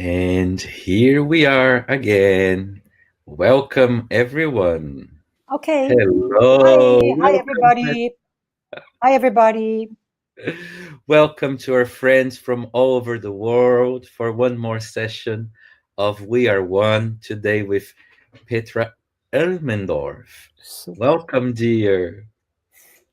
And here we are again. Welcome, everyone. Okay. Hello. Hi everybody. Hi everybody. Welcome to our friends from all over the world for one more session of We Are One today with Petra Elmendorff. Super. Welcome, dear.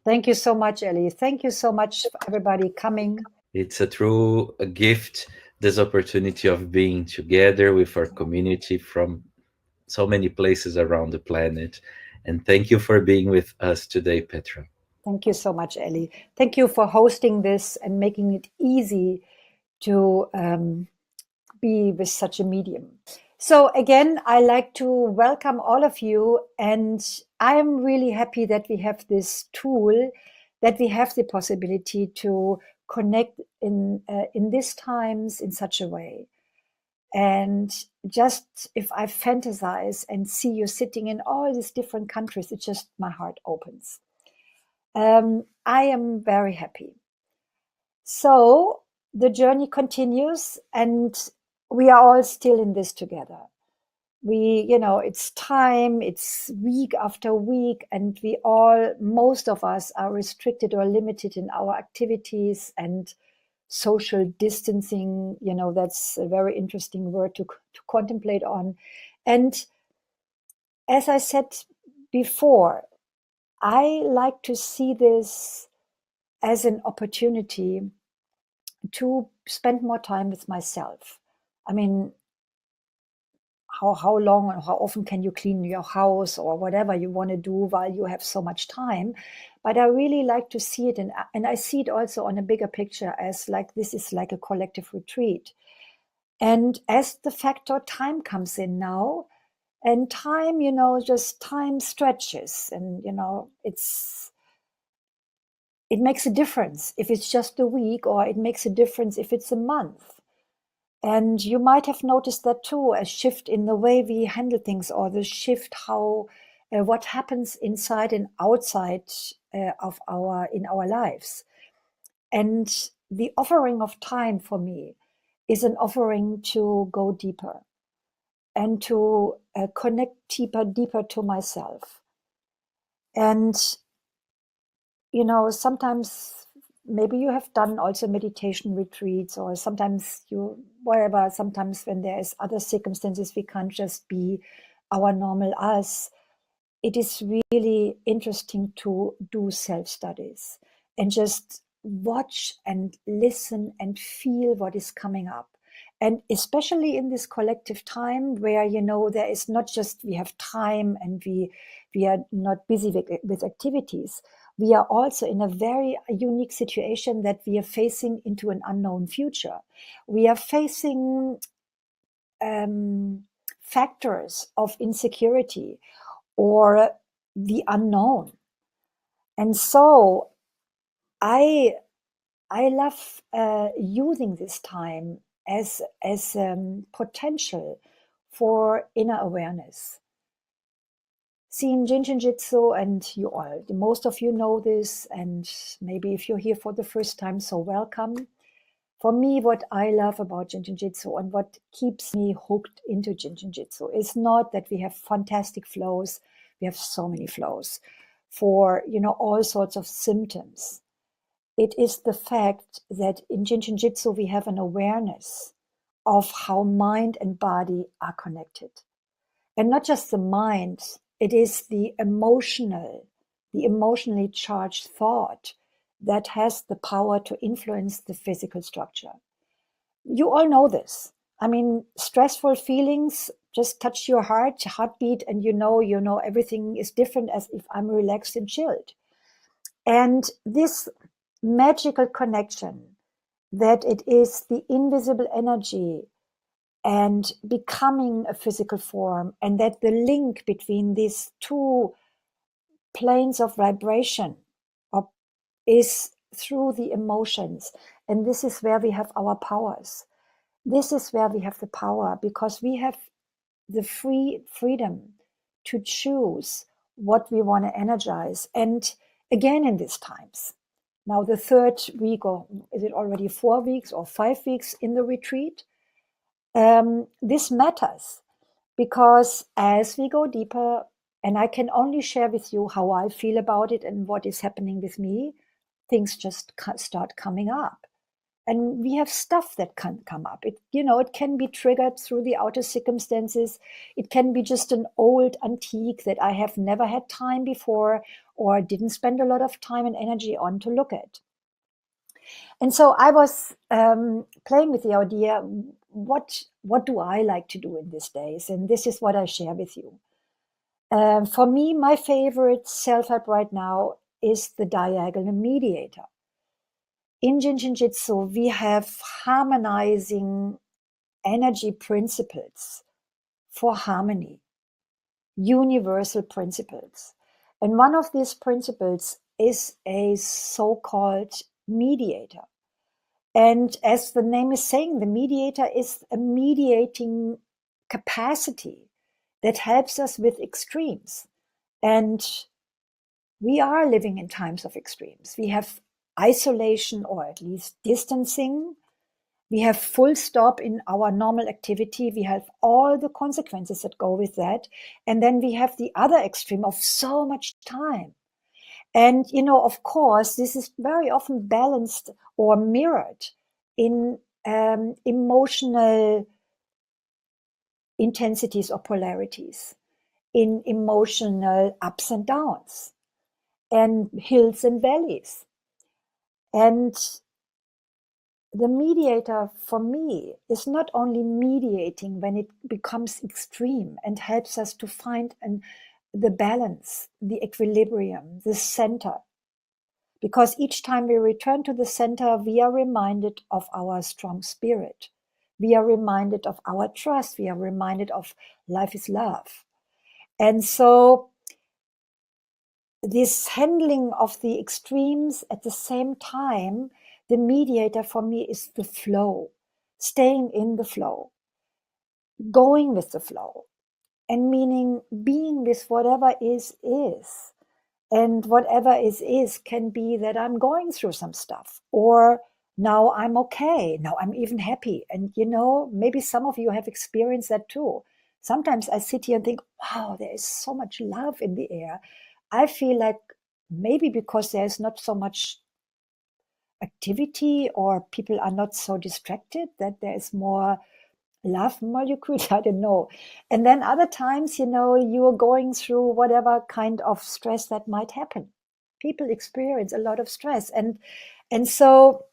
Thank you so much, Ellie. Thank you so much for everybody coming. It's a true a gift, this opportunity of being together with our community from so many places around the planet. And thank you for being with us today, Petra. Thank you so much, Ellie. Thank you for hosting this and making it easy to be with such a medium. So again, I like to welcome all of you, and I am really happy that we have this tool, that we have the possibility to connect in these times in such a way. And just if I fantasize and see you sitting in all these different countries, it just my heart opens. I am very happy. So the journey continues, and we are all still in this together. It's time, it's week after week, and most of us are restricted or limited in our activities and social distancing. That's a very interesting word to contemplate on. And as I said before, I like to see this as an opportunity to spend more time with myself. I mean, how long and how often can you clean your house or whatever you want to do while you have so much time? But I really like to see it, and I see it also on a bigger picture as like this is like a collective retreat. And as the factor time comes in now, and time, just time stretches, and it makes a difference if it's just a week, or it makes a difference if it's a month. And you might have noticed that too, a shift in the way we handle things, or the shift how what happens inside and outside of our in our lives. And the offering of time for me is an offering to go deeper and to connect deeper to myself. And sometimes maybe you have done also meditation retreats, or sometimes you whatever, sometimes when there is other circumstances we can't just be our normal us. It is really interesting to do self studies and just watch and listen and feel what is coming up. And especially in this collective time where there is not just we have time and we are not busy with activities. We are also in a very unique situation that we are facing into an unknown future. We are facing factors of insecurity or the unknown. And so I I love using this time as potential for inner awareness. See, in Jin Shin Jyutsu, and most of you know this, and maybe if you're here for the first time, so welcome. For me, what I love about Jin Shin Jyutsu and what keeps me hooked into Jin Shin Jyutsu is not that we have fantastic flows. We have so many flows for all sorts of symptoms. It is the fact that in Jin Shin Jyutsu we have an awareness of how mind and body are connected. And not just the mind, it is the emotionally charged thought that has the power to influence the physical structure. You all know this. I mean, stressful feelings just touch your heartbeat, and everything is different as if I'm relaxed and chilled. And this magical connection that it is the invisible energy and becoming a physical form, and that the link between these two planes of vibration is through the emotions. And this is where we have our powers. This is where we have the power, because we have the freedom to choose what we want to energize. And again, in these times, now the third week, or is it already 4 weeks or 5 weeks in the retreat? This matters because as we go deeper, and I can only share with you how I feel about it and what is happening with me, things just start coming up. And we have stuff that can come up. It can be triggered through the outer circumstances. It can be just an old antique that I have never had time before or didn't spend a lot of time and energy on to look at. And so I was playing with the idea, what do I like to do in these days? And this is what I share with you. For me, my favorite self-help right now is the diagonal mediator. In Jin Shin Jyutsu, we have harmonizing energy principles for harmony, universal principles. And one of these principles is a so-called mediator. And as the name is saying, the mediator is a mediating capacity that helps us with extremes. And we are living in times of extremes. We have isolation or at least distancing. We have full stop in our normal activity. We have all the consequences that go with that. And then we have the other extreme of so much time. And, of course, this is very often balanced or mirrored in emotional intensities or polarities, in emotional ups and downs, and hills and valleys. And the mediator for me is not only mediating when it becomes extreme and helps us to find the balance, the equilibrium, the center. Because each time we return to the center, we are reminded of our strong spirit. We are reminded of our trust. We are reminded of life is love. And so this handling of the extremes at the same time, the mediator for me is the flow, staying in the flow, going with the flow, and meaning being with whatever is. And whatever is can be that I'm going through some stuff, or now I'm okay, now I'm even happy. And maybe some of you have experienced that too. Sometimes I sit here and think, wow, there is so much love in the air. I feel like maybe because there's not so much activity or people are not so distracted, that there is more love molecules. I don't know. And then other times, you are going through whatever kind of stress that might happen. People experience a lot of stress. And so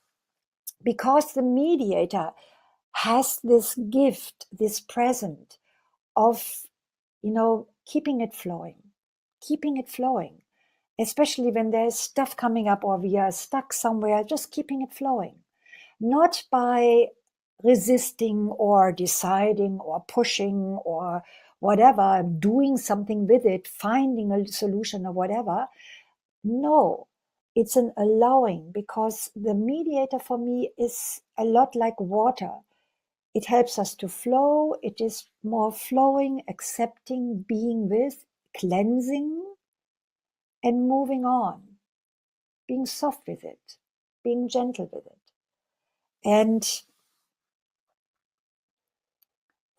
because the mediator has this gift, this present of, keeping it flowing, especially when there's stuff coming up or we are stuck somewhere, just keeping it flowing, not by resisting or deciding or pushing or whatever, doing something with it, finding a solution or whatever. No, it's an allowing, because the mediator for me is a lot like water. It helps us to flow. It is more flowing, accepting, being with, cleansing, and moving on, being soft with it, being gentle with it. And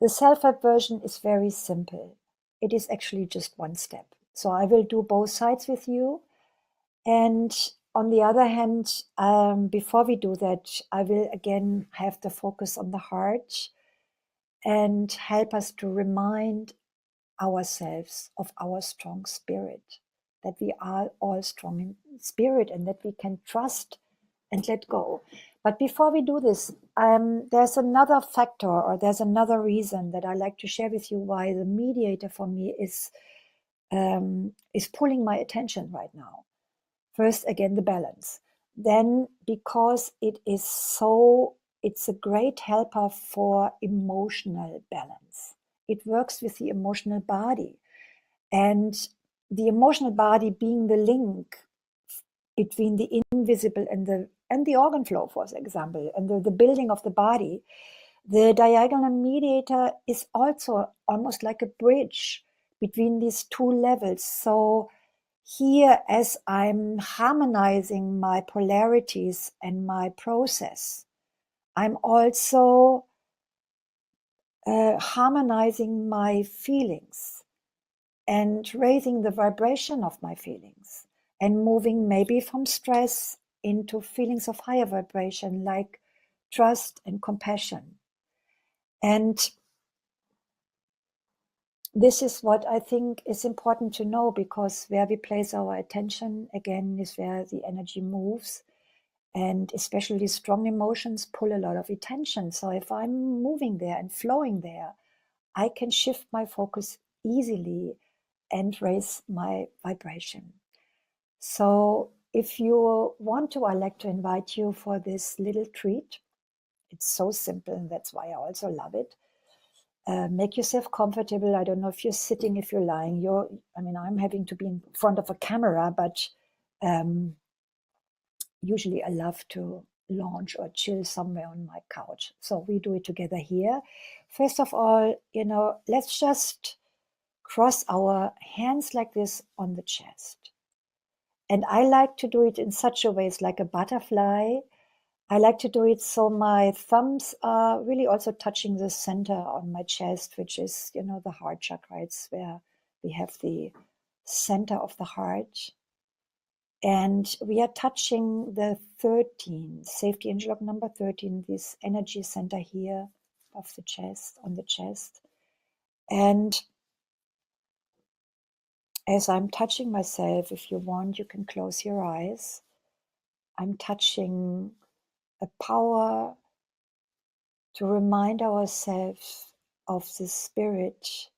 the self-help version is very simple. It is actually just one step. So I will do both sides with you. And on the other hand, before we do that, I will again have the focus on the heart and help us to remind ourselves of our strong spirit, that we are all strong in spirit and that we can trust and let go. But before we do this, there's another factor, or there's another reason that I like to share with you why the mediator for me is pulling my attention right now. First, again, the balance. Then, because it's a great helper for emotional balance. It works with the emotional body, and the emotional body being the link between the invisible and the organ flow, for example, and the building of the body. The diagonal mediator is also almost like a bridge between these two levels. So here, as I'm harmonizing my polarities and my process, I'm also harmonizing my feelings and raising the vibration of my feelings and moving maybe from stress into feelings of higher vibration like trust and compassion. And this is what I think is important to know, because where we place our attention again is where the energy moves. And especially strong emotions pull a lot of attention. So if I'm moving there and flowing there, I can shift my focus easily and raise my vibration. So if you want to, I'd like to invite you for this little treat. It's so simple, and that's why I also love it. Make yourself comfortable. I don't know if you're sitting, if you're lying. I'm having to be in front of a camera, but usually I love to launch or chill somewhere on my couch. So we do it together here. First of all, let's just cross our hands like this on the chest. And I like to do it in such a way, it's like a butterfly. I like to do it so my thumbs are really also touching the center on my chest, which is, the heart chakra. It's where we have the center of the heart. And we are touching the 13, safety angel of number 13, this energy center here of the chest, on the chest. And as I'm touching myself, if you want, you can close your eyes. I'm touching a power to remind ourselves of the spirit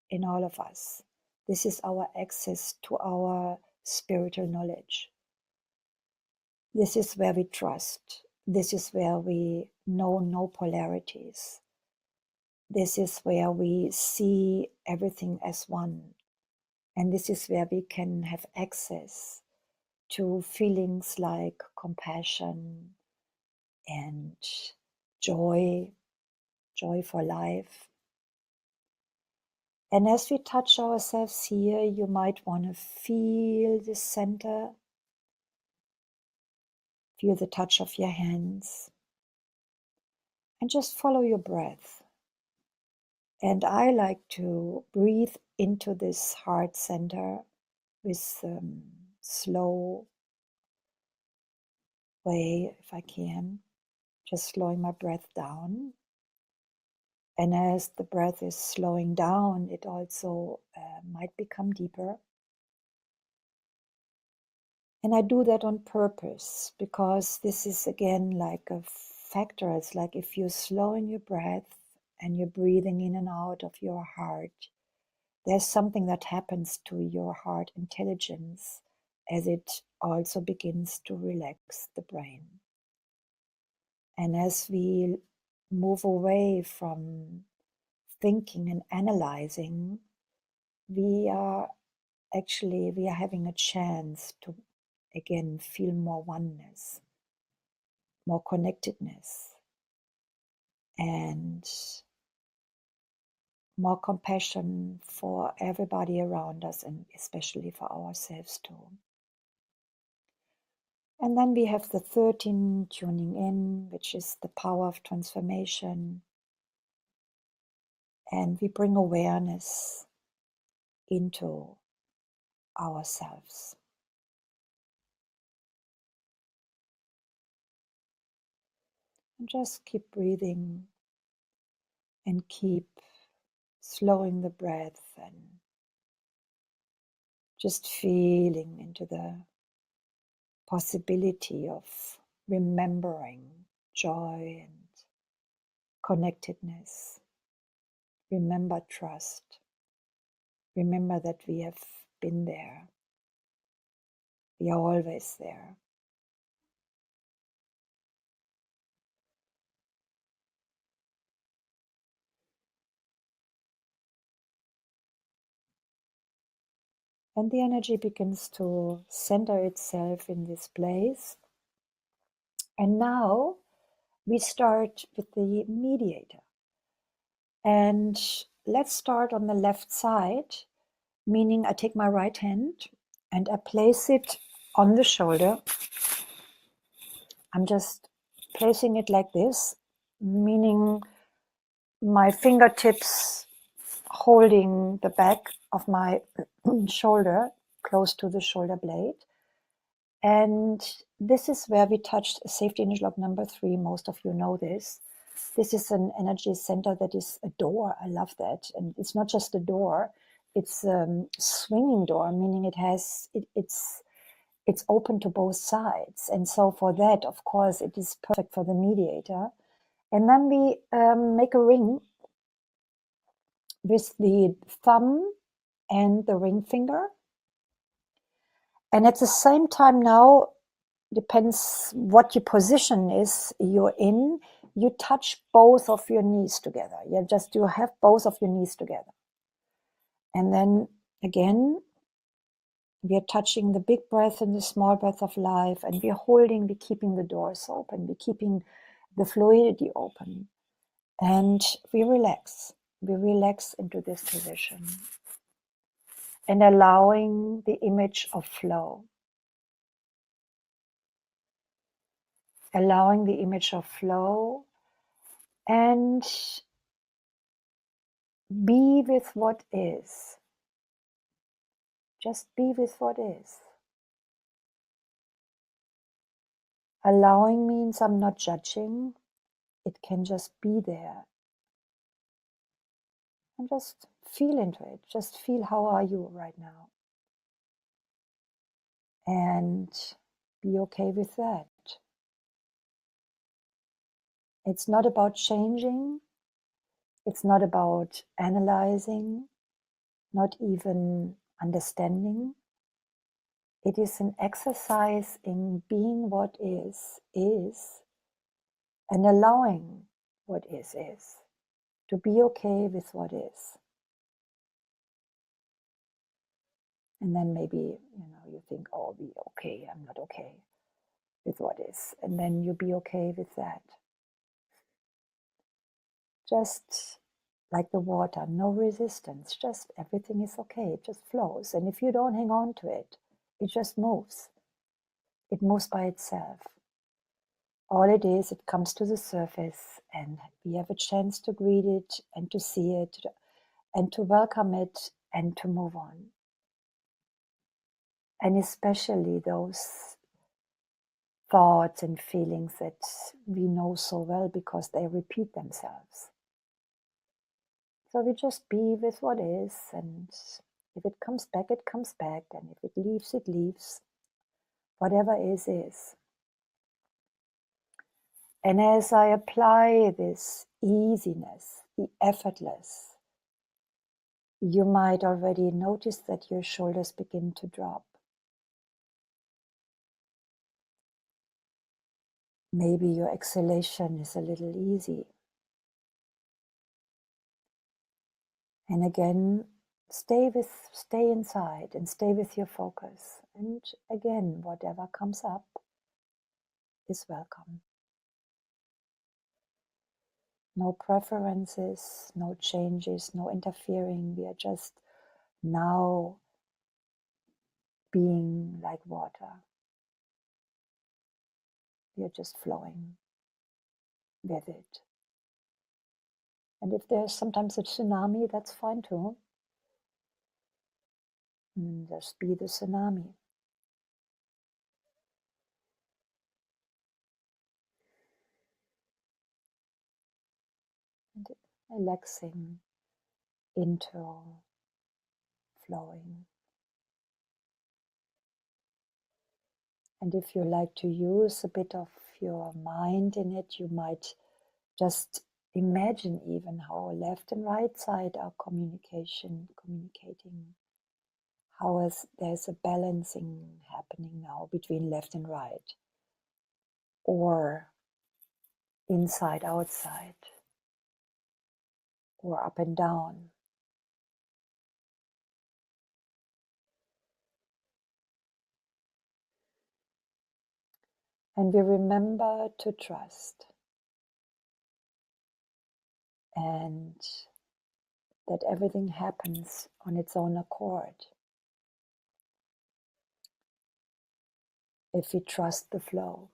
in all of us. This is our access to our spiritual knowledge. This is where we trust. This is where we know no polarities. This is where we see everything as one. And this is where we can have access to feelings like compassion and joy for life. And as we touch ourselves here, you might want to feel the center, feel the touch of your hands, and just follow your breath. And I like to breathe into this heart center with slow way, if I can, just slowing my breath down. And as the breath is slowing down, it also might become deeper. And I do that on purpose, because this is again like a factor. It's like if you're slowing your breath and you're breathing in and out of your heart, there's something that happens to your heart intelligence as it also begins to relax the brain. And as we move away from thinking and analyzing, we are having a chance to again feel more oneness, more connectedness, and more compassion for everybody around us, and especially for ourselves too. And then we have the 13 tuning in, which is the power of transformation. And we bring awareness into ourselves. And just keep breathing and keep slowing the breath and just feeling into the possibility of remembering joy and connectedness. Remember trust. Remember that we have been there. We are always there. And the energy begins to center itself in this place. And now we start with the mediator. And let's start on the left side, meaning I take my right hand and I place it on the shoulder. I'm just placing it like this, meaning my fingertips holding the back of my shoulder, close to the shoulder blade. And this is where we touched safety energy lock number 3. Most of you know this. This is an energy center that is a door. I love that. And it's not just a door, it's a swinging door, meaning it's open to both sides. And so for that, of course, it is perfect for the mediator. And then we make a ring with the thumb and the ring finger. And at the same time now, depends what your position is you're in, you touch both of your knees together. You have both of your knees together. And then again, we are touching the big breath and the small breath of life, and we're keeping the doors open, we're keeping the fluidity open. And we relax. We relax into this position and allowing the image of flow. Allowing the image of flow and be with what is. Just be with what is. Allowing means I'm not judging. It can just be there. And just feel into it. Just feel how are you right now. And be okay with that. It's not about changing. It's not about analyzing, not even understanding. It is an exercise in being what is, and allowing what is, to be okay with what is. And then maybe, you think, oh, I'll be okay, I'm not okay with what is. And then you be okay with that. Just like the water, no resistance, just everything is okay, it just flows. And if you don't hang on to it, it just moves. It moves by itself. All it is, it comes to the surface and we have a chance to greet it and to see it and to welcome it and to move on. And especially those thoughts and feelings that we know so well because they repeat themselves. So we just be with what is, and if it comes back, it comes back, and if it leaves, it leaves. Whatever is. And as I apply this easiness, the effortless, you might already notice that your shoulders begin to drop. Maybe your exhalation is a little easy. And again, stay inside and stay with your focus. And again, whatever comes up is welcome. No preferences, no changes, no interfering. We are just now being like water. We are just flowing with it. And if there's sometimes a tsunami, that's fine too. And just be the tsunami. And relaxing into flowing. And if you like to use a bit of your mind in it, you might just imagine even how left and right side are communicating. How there's a balancing happening now between left and right, or inside, outside, or up and down. And we remember to trust and that everything happens on its own accord if we trust the flow.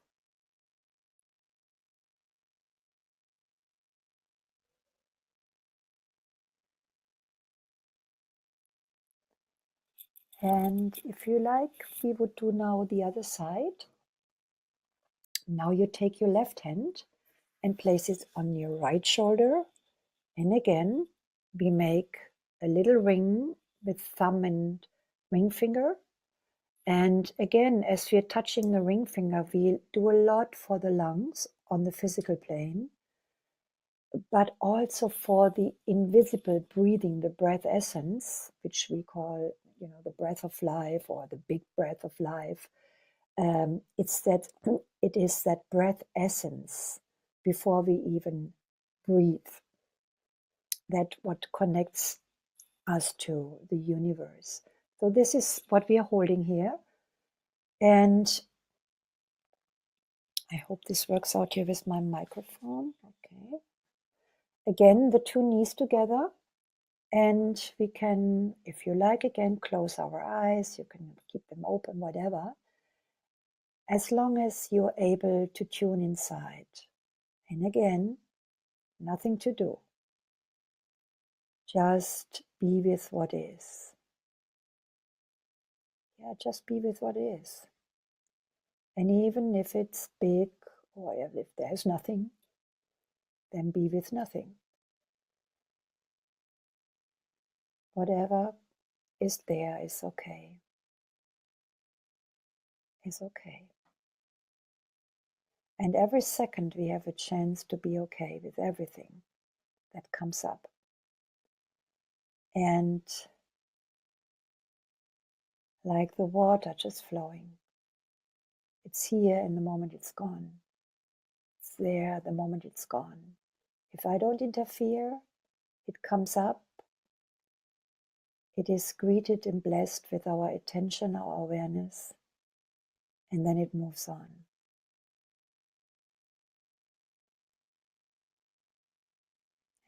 And if you like, we would do now the other side. Now you take your left hand and place it on your right shoulder. And again, we make a little ring with thumb and ring finger. And again, as we are touching the ring finger, we do a lot for the lungs on the physical plane, but also for the invisible breathing, the breath essence, which we call, the breath of life or the big breath of life. It is that breath essence before we even breathe, that what connects us to the universe. So this is what we are holding here. And I hope this works out here with my microphone. Okay. Again, the two knees together. And we can, if you like, again, close our eyes. You can keep them open, whatever. As long as you're able to tune inside. And again, nothing to do. Just be with what is. Yeah, just be with what is. And even if it's big or if there's nothing, then be with nothing. Whatever is there is okay. Is okay. And every second we have a chance to be okay with everything that comes up. And like the water just flowing, it's here and the moment it's gone. It's there the moment it's gone. If I don't interfere, it comes up. It is greeted and blessed with our attention, our awareness, and then it moves on.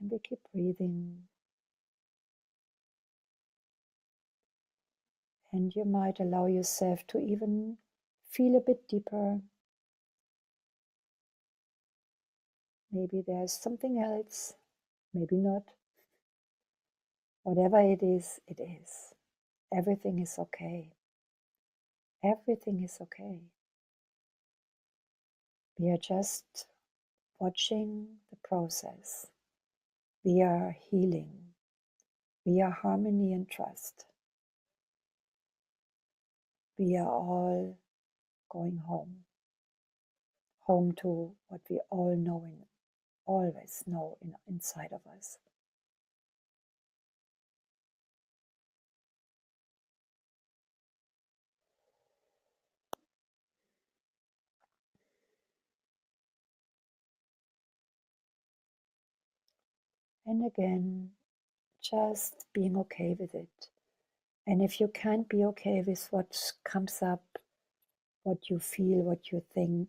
And we keep breathing. And you might allow yourself to even feel a bit deeper. Maybe there's something else, maybe not. Whatever it is, it is. Everything is okay. Everything is okay. We are just watching the process. We are healing. We are harmony and trust. We are all going home. Home to what we all know and always know inside of us. And again, just being okay with it. And if you can't be okay with what comes up, what you feel, what you think,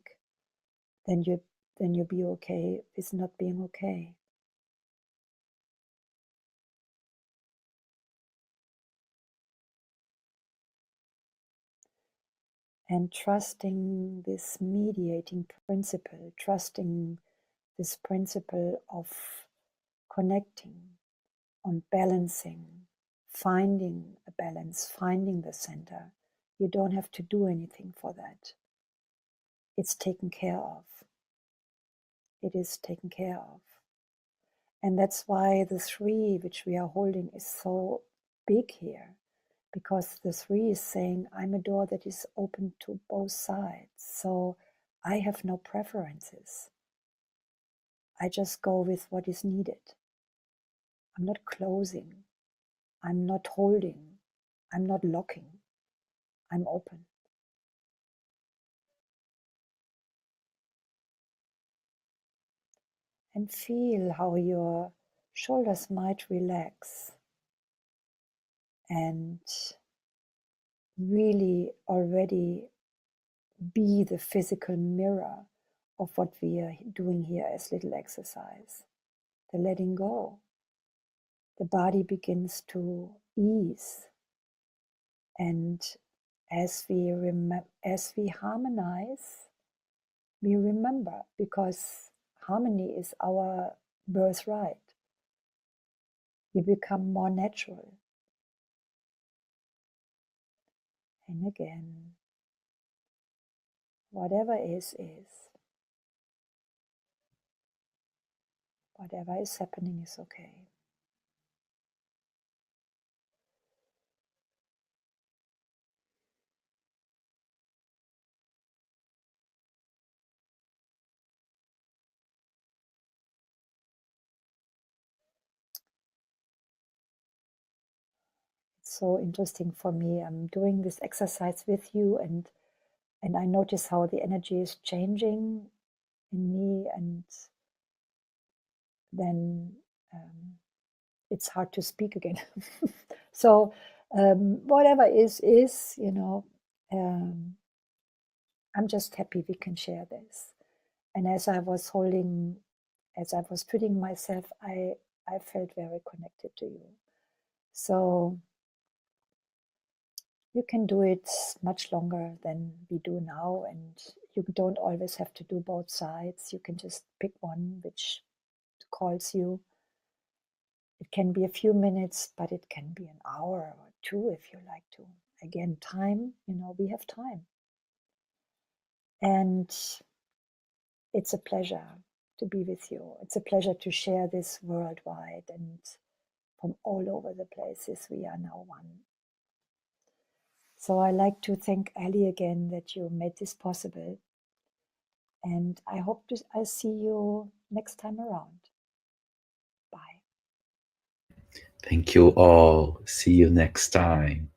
then you be okay with not being okay. And trusting this mediating principle, trusting this principle of connecting, on balancing, finding a balance, finding the center. You don't have to do anything for that. It's taken care of. It is taken care of. And that's why the three which we are holding is so big here, because the three is saying, I'm a door that is open to both sides. So I have no preferences. I just go with what is needed. I'm not closing. I'm not holding. I'm not locking. I'm open. And feel how your shoulders might relax and really already be the physical mirror of what we are doing here as little exercise. The letting go. The body begins to ease. And as we harmonize, we remember, because harmony is our birthright. We become more natural. and again. Whatever is, is. Whatever is happening is okay. It's so interesting for me. I'm doing this exercise with you, and I notice how the energy is changing in me, and then it's hard to speak again. So whatever is, I'm just happy we can share this. And as I was treating myself, I felt very connected to you. So you can do it much longer than we do now, and you don't always have to do both sides. You can just pick one which calls you. It can be a few minutes, but it can be an hour or two if you like to. Again, time, we have time. And it's a pleasure to be with you. It's a pleasure to share this worldwide, and from all over the places we are now one. So I like to thank Ali again that you made this possible. And I hope I see you next time around. Bye. Thank you all. See you next time.